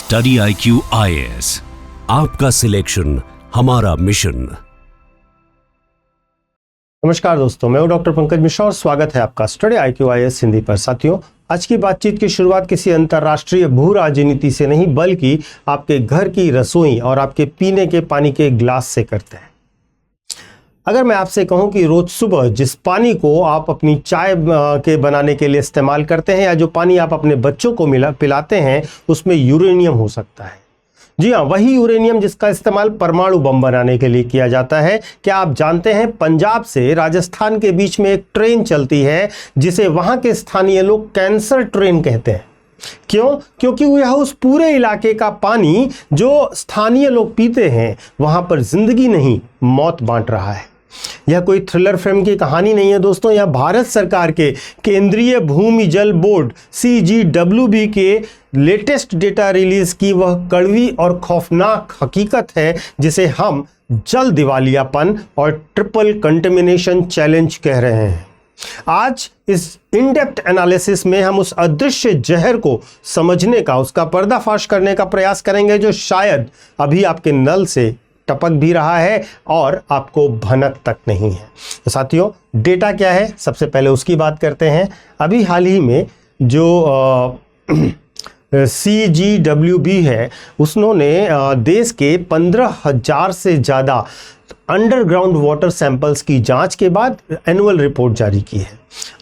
Study IQ IAS, आपका selection हमारा mission. नमस्कार दोस्तों, मैं हूं डॉक्टर पंकज मिश्रा और स्वागत है आपका स्टडी IQ IAS हिंदी पर। साथियों, आज की बातचीत की शुरुआत किसी अंतर्राष्ट्रीय भू राजनीति से नहीं बल्कि आपके घर की रसोई और आपके पीने के पानी के गिलास से करते हैं। अगर मैं आपसे कहूं कि रोज सुबह जिस पानी को आप अपनी चाय के बनाने के लिए इस्तेमाल करते हैं या जो पानी आप अपने बच्चों को पिलाते हैं उसमें यूरेनियम हो सकता है। जी हाँ, वही यूरेनियम जिसका इस्तेमाल परमाणु बम बनाने के लिए किया जाता है। क्या आप जानते हैं पंजाब से राजस्थान के बीच में एक ट्रेन चलती है जिसे वहां के स्थानीय लोग कैंसर ट्रेन कहते हैं। क्यों? क्योंकि यह उस पूरे इलाके का पानी जो स्थानीय लोग पीते हैं वहां पर जिंदगी नहीं मौत बांट रहा है। यह कोई थ्रिलर फिल्म की कहानी नहीं है दोस्तों, यह भारत सरकार के केंद्रीय भूमि जल बोर्ड CGWB के लेटेस्ट डेटा रिलीज की वह कड़वी और खौफनाक हकीकत है जिसे हम जल दिवालियापन और ट्रिपल कंटेमिनेशन चैलेंज कह रहे हैं। आज इस इन डेप्थ एनालिसिस में हम उस अदृश्य जहर को समझने का, उसका पर्दाफाश करने का प्रयास करेंगे जो शायद अभी आपके नल से टपक भी रहा है और आपको भनक तक नहीं है। तो साथियों, डेटा क्या है, सबसे पहले उसकी बात करते हैं। अभी हाल ही में जो CGWB है उसने देश के 15,000 से ज़्यादा अंडरग्राउंड वाटर सैंपल्स की जांच के बाद एनुअल रिपोर्ट जारी की है।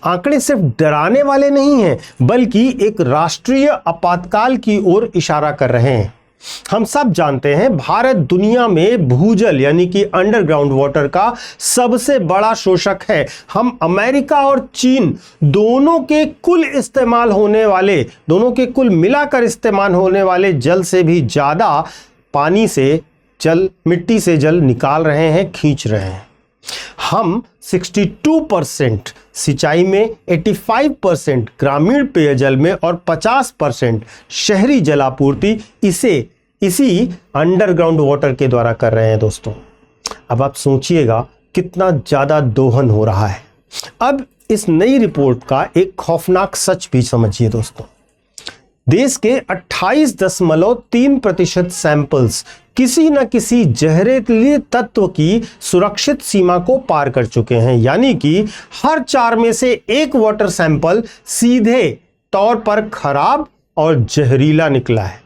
आंकड़े सिर्फ डराने वाले नहीं हैं बल्कि एक राष्ट्रीय आपातकाल की ओर इशारा कर रहे हैं। हम सब जानते हैं भारत दुनिया में भूजल यानी कि अंडरग्राउंड वाटर का सबसे बड़ा शोषक है। हम अमेरिका और चीन दोनों के कुल मिलाकर इस्तेमाल होने वाले जल से भी ज्यादा मिट्टी से जल निकाल रहे हैं, खींच रहे हैं। हम 62% सिंचाई में, 85% ग्रामीण पेयजल में और 50% शहरी जलापूर्ति इसी अंडरग्राउंड वाटर के द्वारा कर रहे हैं दोस्तों। अब आप सोचिएगा कितना ज्यादा दोहन हो रहा है। अब इस नई रिपोर्ट का एक खौफनाक सच भी समझिए दोस्तों। देश के 28.3% सैंपल्स किसी न किसी जहरीले तत्व की सुरक्षित सीमा को पार कर चुके हैं, यानी कि हर 4 में से एक वाटर सैंपल सीधे तौर पर खराब और जहरीला निकला है।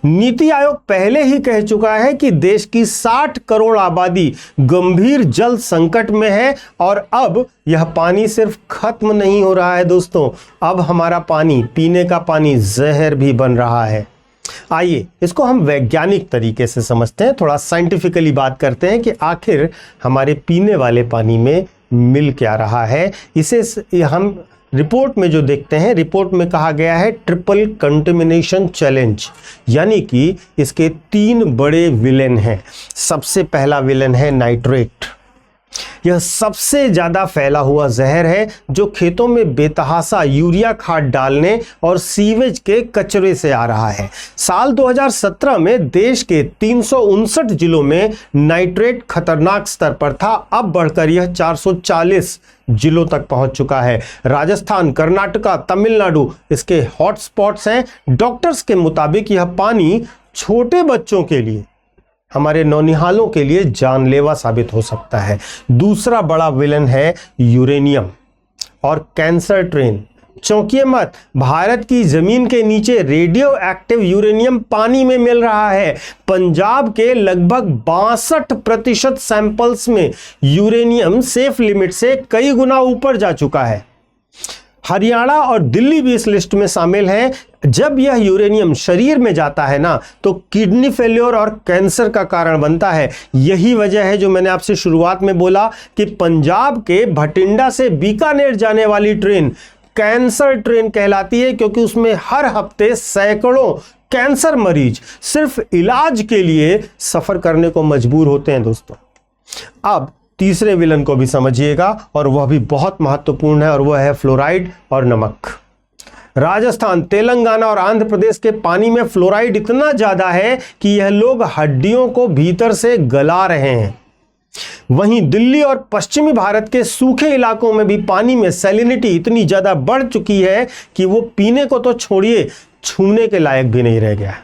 नीति आयोग पहले ही कह चुका है कि देश की 60 करोड़ आबादी गंभीर जल संकट में है और अब यह पानी सिर्फ खत्म नहीं हो रहा है दोस्तों, अब हमारा पानी, पीने का पानी जहर भी बन रहा है। आइए इसको हम वैज्ञानिक तरीके से समझते हैं, थोड़ा साइंटिफिकली बात करते हैं कि आखिर हमारे पीने वाले पानी में मिल क्या रहा है। इसे हम रिपोर्ट में जो देखते हैं, रिपोर्ट में कहा गया है ट्रिपल कंटेमिनेशन चैलेंज, यानी कि इसके 3 बड़े विलेन हैं। सबसे पहला विलेन है नाइट्रेट। यह सबसे ज्यादा फैला हुआ जहर है जो खेतों में बेतहाशा यूरिया खाद डालने और सीवेज के कचरे से आ रहा है। साल 2017 में देश के 359 जिलों में नाइट्रेट खतरनाक स्तर पर था, अब बढ़कर यह 440 जिलों तक पहुंच चुका है। राजस्थान, कर्नाटका, तमिलनाडु इसके हॉटस्पॉट्स हैं। डॉक्टर्स के मुताबिक यह पानी छोटे बच्चों के लिए, हमारे नौनिहालों के लिए जानलेवा साबित हो सकता है। दूसरा बड़ा विलन है यूरेनियम और कैंसर ट्रेन। चौंकिए मत, भारत की जमीन के नीचे रेडियो एक्टिव यूरेनियम पानी में मिल रहा है। पंजाब के लगभग 62% सैंपल्स में यूरेनियम सेफ लिमिट से कई गुना ऊपर जा चुका है। हरियाणा और दिल्ली भी इस लिस्ट में शामिल हैं। जब यह यूरेनियम शरीर में जाता है ना तो किडनी फेल्योर और कैंसर का कारण बनता है। यही वजह है जो मैंने आपसे शुरुआत में बोला कि पंजाब के भटिंडा से बीकानेर जाने वाली ट्रेन कैंसर ट्रेन कहलाती है, क्योंकि उसमें हर हफ्ते सैकड़ों कैंसर मरीज सिर्फ इलाज के लिए सफर करने को मजबूर होते हैं दोस्तों। अब तीसरे विलन को भी समझिएगा और वह भी बहुत महत्वपूर्ण है और वह है फ्लोराइड और नमक। राजस्थान, तेलंगाना और आंध्र प्रदेश के पानी में फ्लोराइड इतना ज्यादा है कि यह लोग हड्डियों को भीतर से गला रहे हैं। वहीं दिल्ली और पश्चिमी भारत के सूखे इलाकों में भी पानी में सैलिनिटी इतनी ज्यादा बढ़ चुकी है कि वो पीने को तो छोड़िए, छूने के लायक भी नहीं रह गया।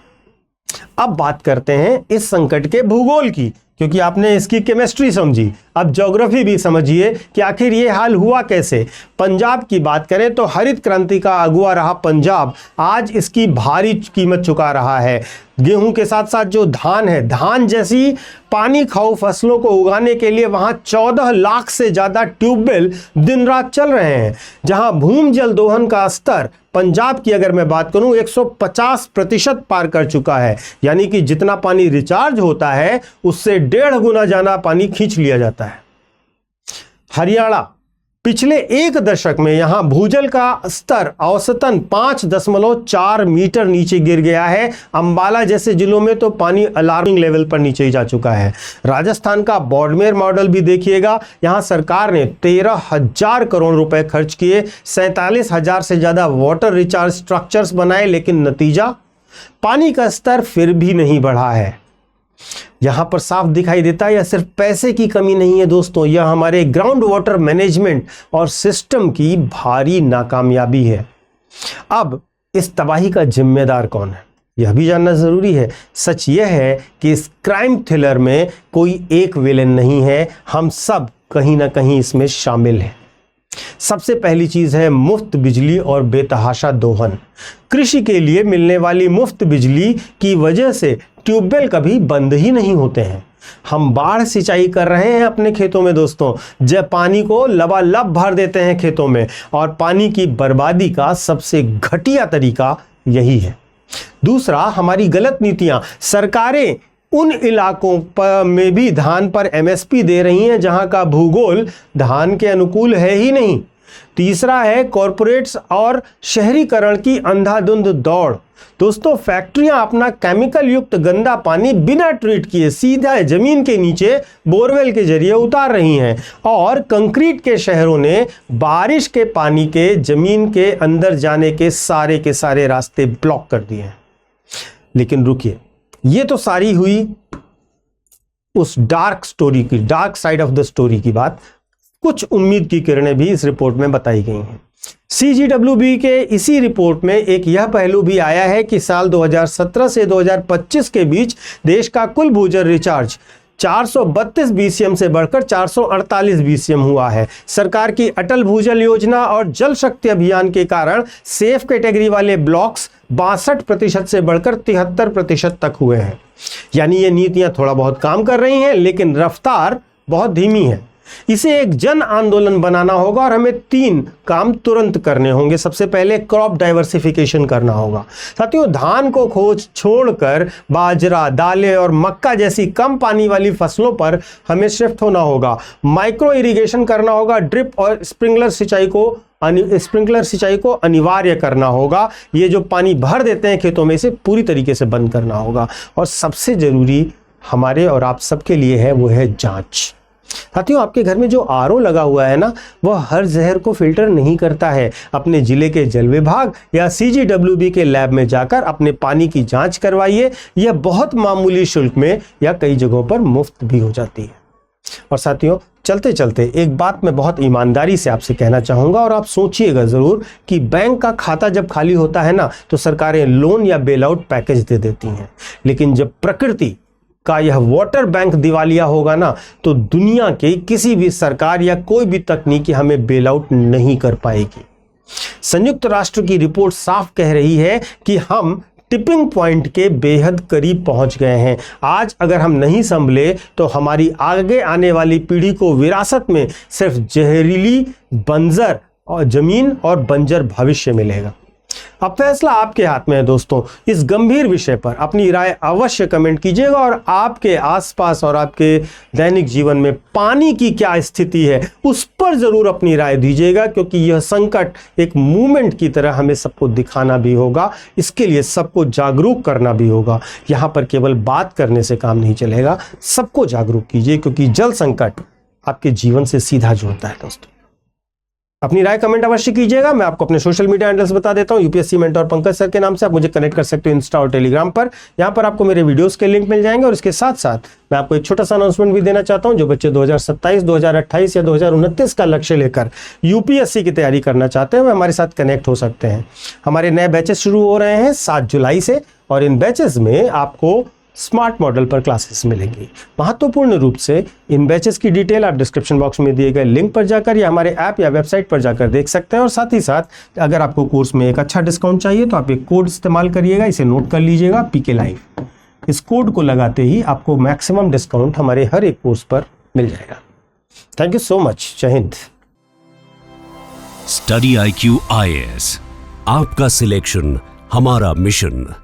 अब बात करते हैं इस संकट के भूगोल की, क्योंकि आपने इसकी केमिस्ट्री समझी, अब ज्योग्राफी भी समझिए कि आखिर ये हाल हुआ कैसे। पंजाब की बात करें तो हरित क्रांति का अगुआ रहा पंजाब आज इसकी भारी कीमत चुका रहा है। गेहूं के साथ साथ जो धान है, धान जैसी पानी खाऊ फसलों को उगाने के लिए वहां 14 लाख से ज्यादा ट्यूबवेल दिन रात चल रहे हैं। जहां भूमजल दोहन का स्तर पंजाब की अगर मैं बात करूं 150% पार कर चुका है, यानी कि जितना पानी रिचार्ज होता है उससे 1.5 गुना ज्यादा पानी खींच लिया जाता है। हरियाणा पिछले 1 दशक में यहां भूजल का स्तर औसतन 5.4 मीटर नीचे गिर गया है। अंबाला जैसे जिलों में तो पानी अलार्मिंग लेवल पर नीचे ही जा चुका है। राजस्थान का बॉडमेर मॉडल भी देखिएगा, यहां सरकार ने 13,000 करोड़ रुपए खर्च किए, 47,000 से ज्यादा वाटर रिचार्ज स्ट्रक्चर्स बनाए, लेकिन नतीजा पानी का स्तर फिर भी नहीं बढ़ा है। यहां पर साफ दिखाई देता है यह सिर्फ पैसे की कमी नहीं है दोस्तों, यह हमारे ग्राउंड वाटर मैनेजमेंट और सिस्टम की भारी नाकामयाबी है। अब इस तबाही का जिम्मेदार कौन है यह भी जानना जरूरी है। सच यह है कि इस क्राइम थ्रिलर में कोई एक विलेन नहीं है, हम सब कहीं ना कहीं इसमें शामिल हैं। सबसे पहली चीज है मुफ्त बिजली और बेतहाशा दोहन। कृषि के लिए मिलने वाली मुफ्त बिजली की वजह से ट्यूबवेल कभी बंद ही नहीं होते हैं। हम बाढ़ सिंचाई कर रहे हैं अपने खेतों में दोस्तों, जब पानी को लबालब भर देते हैं खेतों में, और पानी की बर्बादी का सबसे घटिया तरीका यही है। दूसरा, हमारी गलत नीतियां। सरकारें उन इलाकों पर में भी धान पर एमएसपी दे रही हैं जहां का भूगोल धान के अनुकूल है ही नहीं। तीसरा है कॉरपोरेट्स और शहरीकरण की अंधाधुंध दौड़। दोस्तों, फैक्ट्रियां अपना केमिकल युक्त गंदा पानी बिना ट्रीट किए सीधा जमीन के नीचे बोरवेल के जरिए उतार रही हैं, और कंक्रीट के शहरों ने बारिश के पानी के जमीन के अंदर जाने के सारे रास्ते ब्लॉक कर दिए हैं। लेकिन रुकिए, ये तो सारी हुई उस डार्क स्टोरी की, dark side of the story की बात। कुछ उम्मीद की किरणें भी इस रिपोर्ट में बताई गई हैं। CGWB के इसी रिपोर्ट में एक यह पहलू भी आया है कि साल 2017 से 2025 के बीच देश का कुल भूजल रिचार्ज 432 BCM से बढ़कर 448 BCM हुआ है। सरकार की अटल भूजल योजना और जल शक्ति अभियान के कारण सेफ कैटेगरी वाले ब्लॉक्स 62% से बढ़कर 73% तक हुए हैं। यानी ये नीतियां थोड़ा बहुत काम कर रही हैं, लेकिन रफ्तार बहुत धीमी है। इसे एक जन आंदोलन बनाना होगा और हमें 3 काम तुरंत करने होंगे। सबसे पहले क्रॉप डाइवर्सिफिकेशन करना होगा। साथियों, धान को खोज छोड़कर बाजरा, दालें और मक्का जैसी कम पानी वाली फसलों पर हमें शिफ्ट होना होगा। माइक्रो इरिगेशन करना होगा, ड्रिप और स्प्रिंकलर सिंचाई को अनिवार्य करना होगा। ये जो पानी भर देते हैं खेतों में, इसे पूरी तरीके से बंद करना होगा। और सबसे जरूरी हमारे और आप सबके लिए है, वो है जांच। साथियों, आपके घर में जो आरओ लगा हुआ है ना, वह हर जहर को फिल्टर नहीं करता है। अपने जिले के जल विभाग या CGWB के लैब में जाकर अपने पानी की जांच करवाइए। यह बहुत मामूली शुल्क में या कई जगहों पर मुफ्त भी हो जाती है। और साथियों, चलते चलते एक बात मैं बहुत ईमानदारी से आपसे कहना चाहूंगा, और आप सोचिएगा जरूर कि बैंक का खाता जब खाली होता है ना, तो सरकारें लोन या बेल आउट पैकेज दे देती हैं, लेकिन जब प्रकृति का यह वाटर बैंक दिवालिया होगा ना, तो दुनिया के किसी भी सरकार या कोई भी तकनीक हमें बेल आउट नहीं कर पाएगी। संयुक्त राष्ट्र की रिपोर्ट साफ कह रही है कि हम टिपिंग पॉइंट के बेहद करीब पहुंच गए हैं। आज अगर हम नहीं संभले तो हमारी आगे आने वाली पीढ़ी को विरासत में सिर्फ जहरीली बंजर और जमीन और बंजर भविष्य मिलेगा। अब फैसला आपके हाथ में है दोस्तों। इस गंभीर विषय पर अपनी राय अवश्य कमेंट कीजिएगा, और आपके आसपास और आपके दैनिक जीवन में पानी की क्या स्थिति है उस पर जरूर अपनी राय दीजिएगा, क्योंकि यह संकट एक मूवमेंट की तरह हमें सबको दिखाना भी होगा। इसके लिए सबको जागरूक करना भी होगा। यहाँ पर केवल बात करने से काम नहीं चलेगा, सबको जागरूक कीजिए, क्योंकि जल संकट आपके जीवन से सीधा जुड़ता है दोस्तों। अपनी राय कमेंट अवश्य कीजिएगा। मैं आपको अपने सोशल मीडिया हैंडल्स बता देता हूं। यूपीएससी मेंटोर पंकज सर के नाम से आप मुझे कनेक्ट कर सकते हो इंस्टा और टेलीग्राम पर। यहां पर आपको मेरे वीडियोस के लिंक मिल जाएंगे, और इसके साथ साथ मैं आपको एक छोटा सा अनाउंसमेंट भी देना चाहता हूं। जो बच्चे 2027, 2028 या 2029 का लक्ष्य लेकर यूपीएससी की तैयारी करना चाहते हैं, वे हमारे साथ कनेक्ट हो सकते हैं। हमारे नए बैचेस शुरू हो रहे हैं 7 जुलाई से, और इन बैचेस में आपको स्मार्ट मॉडल पर क्लासेस मिलेंगी। महत्वपूर्ण रूप से इन बैचेस की डिटेल आप डिस्क्रिप्शन बॉक्स में दिए गए लिंक पर जाकर या हमारे ऐप या वेबसाइट पर जाकर देख सकते हैं। और साथ ही साथ अगर आपको कोर्स में एक अच्छा डिस्काउंट चाहिए तो आप एक कोड इस्तेमाल करिएगा, इसे नोट कर लीजिएगा, पीके लाइव। इस कोड को लगाते ही आपको मैक्सिमम डिस्काउंट हमारे हर एक कोर्स पर मिल जाएगा। Thank you so much. जय हिंद। स्टडी IQ IAS, आपका सिलेक्शन हमारा मिशन।